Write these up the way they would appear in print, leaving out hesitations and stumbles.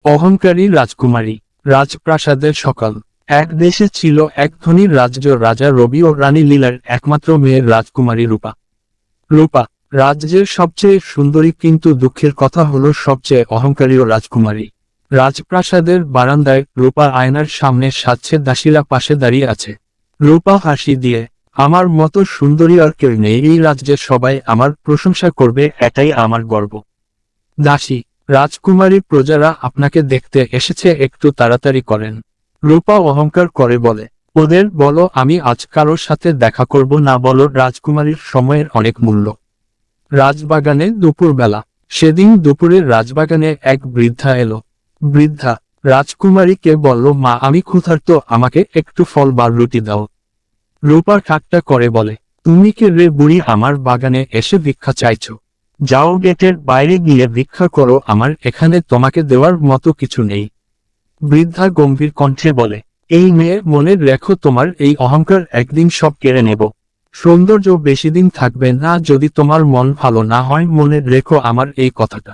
অহংকারী রাজকুমারী। রাজপ্রাসাদের সকাল। এক দেশে ছিল এক ধনী রাজ্য, রাজা রবি ও রানী লীলার একমাত্র মেয়ের রাজকুমারী রূপা। রূপা রাজ্যের সবচেয়ে সুন্দরী, কিন্তু দুঃখের কথা হলো সবচেয়ে অহংকারী ও রাজকুমারী। রাজপ্রাসাদের বারান্দায় রূপা আয়নার সামনে সাজছে, দাসীরা পাশে দাঁড়িয়ে আছে। রূপা হাসি দিয়ে, আমার মতো সুন্দরী আর কেউ নেই, এই রাজ্যের সবাই আমার প্রশংসা করবে, এটাই আমার গর্ব। দাসী, রাজকুমারী, প্রজারা আপনাকে দেখতে এসেছে, একটু তাড়াতাড়ি করেন। রূপা অহংকার করে বলে, ওদের বলো আমি আজ কারোর সাথে দেখা করব না, বলো রাজকুমারীর সময়ের অনেক মূল্য। রাজবাগানে দুপুরবেলা। সেদিন দুপুরে রাজবাগানে এক বৃদ্ধা এলো। বৃদ্ধা রাজকুমারীকে বলল, মা আমি ক্ষুধার্ত, আমাকে একটু ফল বা রুটি দাও। রূপা ঠাট্টা করে বলে, তুমি কে রে বুড়ি, আমার বাগানে এসে ভিক্ষা চাইছো? যাও গেটের বাইরে গিয়ে ভিক্ষা করো, আমার এখানে তোমাকে দেওয়ার মতো কিছু নেই। বৃদ্ধা গম্ভীর কণ্ঠে বলে, এই মেয়ে, মনে রেখো তোমার এই অহংকার একদিন সব কেড়ে নেব। সৌন্দর্য বেশি দিন থাকবে না, যদি তোমার মন ভালো না হয় মনে রেখো আমার এই কথাটা।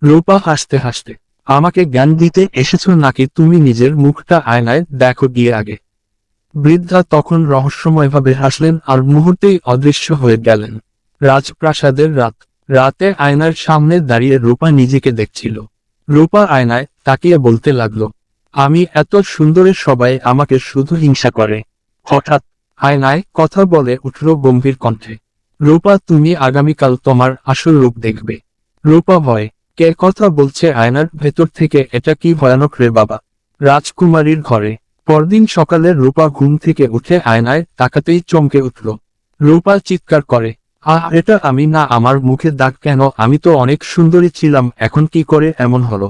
রূপা হাসতে হাসতে, আমাকে জ্ঞান দিতে এসেছো নাকি? তুমি নিজের মুখটা আয়নায় দেখো গিয়ে আগে। বৃদ্ধা তখন রহস্যময়ভাবে হাসলেন আর মুহূর্তেই অদৃশ্য হয়ে গেলেন। রাজপ্রাসাদের রাত। রাতে আয়নার সামনে দাঁড়িয়ে রূপা নিজেকে দেখছিল। রূপা আয়নায় তাকিয়ে বলতে লাগলো, আমি এত সুন্দরের সবাই আমাকে শুধু হিংসা করে। হঠাৎ আয়নায় কথা বলে উঠল গম্ভীর কণ্ঠে, রূপা তুমি আগামীকাল তোমার আসল রূপ দেখবে। রূপা ভয়, কে কথা বলছে আয়নার ভেতর থেকে? এটা কি ভয়ানক রে বাবা। রাজকুমারীর ঘরে। পরদিন সকালে রূপা ঘুম থেকে উঠে আয়নায় তাকাতেই চমকে উঠল। রূপা চিৎকার করে, এটা আমি না, আমার মুখে দাগ কেন? আমি তো অনেক সুন্দরী ছিলাম, এখন কি করে এমন হলো?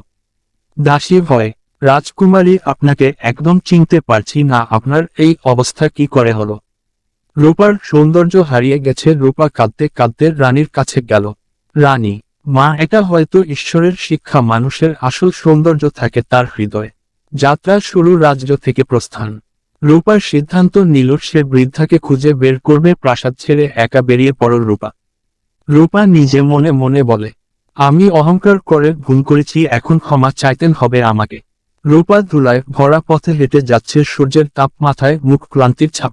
দাসী ভয়, রাজকুমারী আপনাকে একদম চিনতে পারছি না, আপনার এই অবস্থা কি করে হলো? রূপার সৌন্দর্য হারিয়ে গেছে। রূপা কাঁদতে কাঁদতে রানীর কাছে গেল। রানী, মা এটা হয়তো ঈশ্বরের শিক্ষা, মানুষের আসল সৌন্দর্য থাকে তার হৃদয়ে। যাত্রা শুরু, রাজ্য থেকে প্রস্থান। রূপার সিদ্ধান্ত নিল সে বৃদ্ধাকে খুঁজে বের করবে। প্রাসাদ ছেড়ে একা বেরিয়ে পড়ল রূপা। রূপা নিজে মনে মনে বলে, আমি অহংকার করে ভুল করেছি, এখন ক্ষমা চাইতেন হবে আমাকে। রূপা ধুলায় ভরা পথে হেঁটে যাচ্ছে, সূর্যের তাপ মাথায়, মুখ ক্লান্তির ছাপ।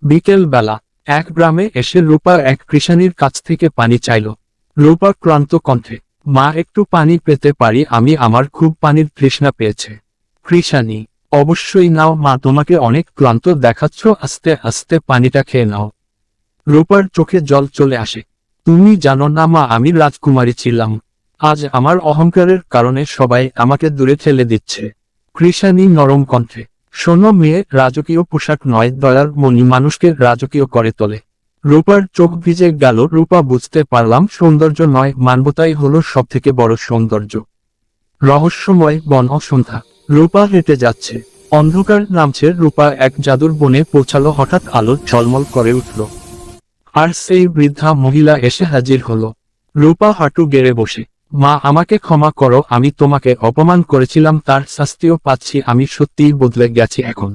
বিকেল বেলা। এক গ্রামে এসে রূপা এক কৃষানীর কাছ থেকে পানি চাইল। রূপা ক্লান্ত কণ্ঠে, মা একটু পানি পেতে পারি আমি, আমার খুব পানির তৃষ্ণা পেয়েছে। কৃষানী, অবশ্যই নাও মা, তোমাকে অনেক ক্লান্ত দেখাচ্ছ, আস্তে আস্তে পানিটা খেয়ে নাও। রূপার চোখে জল চলে আসে, তুমি জানো না মা, আমি রাজকুমারী ছিলাম, আজ আমার অহংকারের কারণে সবাই আমাকে দূরে ঠেলে দিচ্ছে। কৃষানী নরম কণ্ঠে, শোনো মেয়ে, রাজকীয় পোশাক নয়, দয়ার মনি মানুষকে রাজকীয় করে তোলে। রূপার চোখ ভিজে গেল। রূপা বুঝতে পারলাম, সৌন্দর্য নয়, মানবতাই হলো সবথেকে বড় সৌন্দর্য। রহস্যময় বন। সন্ধ্যা। রূপা হেঁটে যাচ্ছে, অন্ধকার নামছে। রূপা এক জাদুর বনে পৌঁছালো। হঠাৎ আলো ঝলমল করে উঠল, আর সেই বৃদ্ধা মহিলা এসে হাজির হলো। রূপা হাঁটু গেড়ে বসে, মা আমাকে ক্ষমা করো, আমি তোমাকে অপমান করেছিলাম, তার শাস্তিও পাচ্ছি, আমি সত্যিই বদলে গেছি এখন।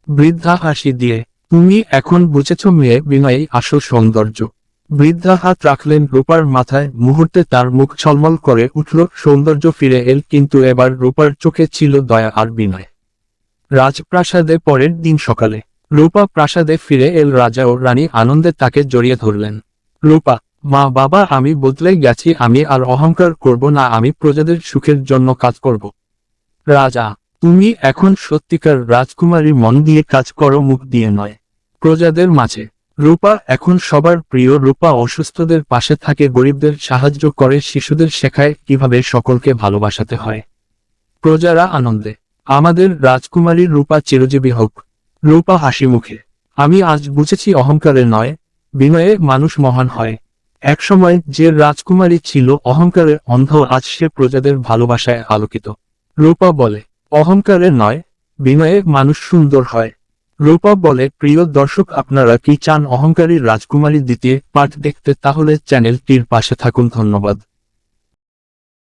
বৃদ্ধা হাসি দিয়ে, তুমি এখন বুঝেছ মেয়ে, বিনয়ই আসল সৌন্দর্য। বৃদ্ধা হাত রাখলেন রূপার মাথায়, মুহূর্তে তার মুখ ঝলমল করে উঠল, সৌন্দর্য ফিরে এল, কিন্তু এবার রূপার চোখে ছিল দয়া আর বিনয়। রাজপ্রাসাদে। পরের দিন সকালে রূপা প্রাসাদে ফিরে এল। রাজা ও রানী আনন্দে তাকে জড়িয়ে ধরলেন। রূপা, মা বাবা আমি বদলে গেছি, আমি আর অহংকার করব না, আমি প্রজাদের সুখের জন্য কাজ করব। রাজা, তুমি এখন সত্যিকার রাজকুমারী, মন দিয়ে কাজ করো, মুখ দিয়ে নয়। প্রজাদের মাঝে। রূপা এখন সবার প্রিয়। রূপা অসুস্থদের পাশে থাকে, গরিবদের সাহায্য করে, শিশুদের শেখায় কিভাবে সকলকে ভালোবাসাতে হয়। প্রজারা আনন্দে, আমাদের রাজকুমারী রূপা চিরজীবী হোক। রূপা হাসি মুখে, আমি আজ বুঝেছি অহংকারে নয়, বিনয়ে মানুষ মহান হয়। একসময় যে রাজকুমারী ছিল অহংকারে অন্ধ, আজ সে প্রজাদের ভালোবাসায় আলোকিত। রূপা বলে, অহংকারে নয়, বিনয়ে মানুষ সুন্দর হয়। রূপা বলে, প্রিয় দর্শক আপনারা কি চান অহংকারী রাজকুমারী দ্বিতীয় পার্ট দেখতে? তাহলে চ্যানেলটির পাশে থাকুন। ধন্যবাদ।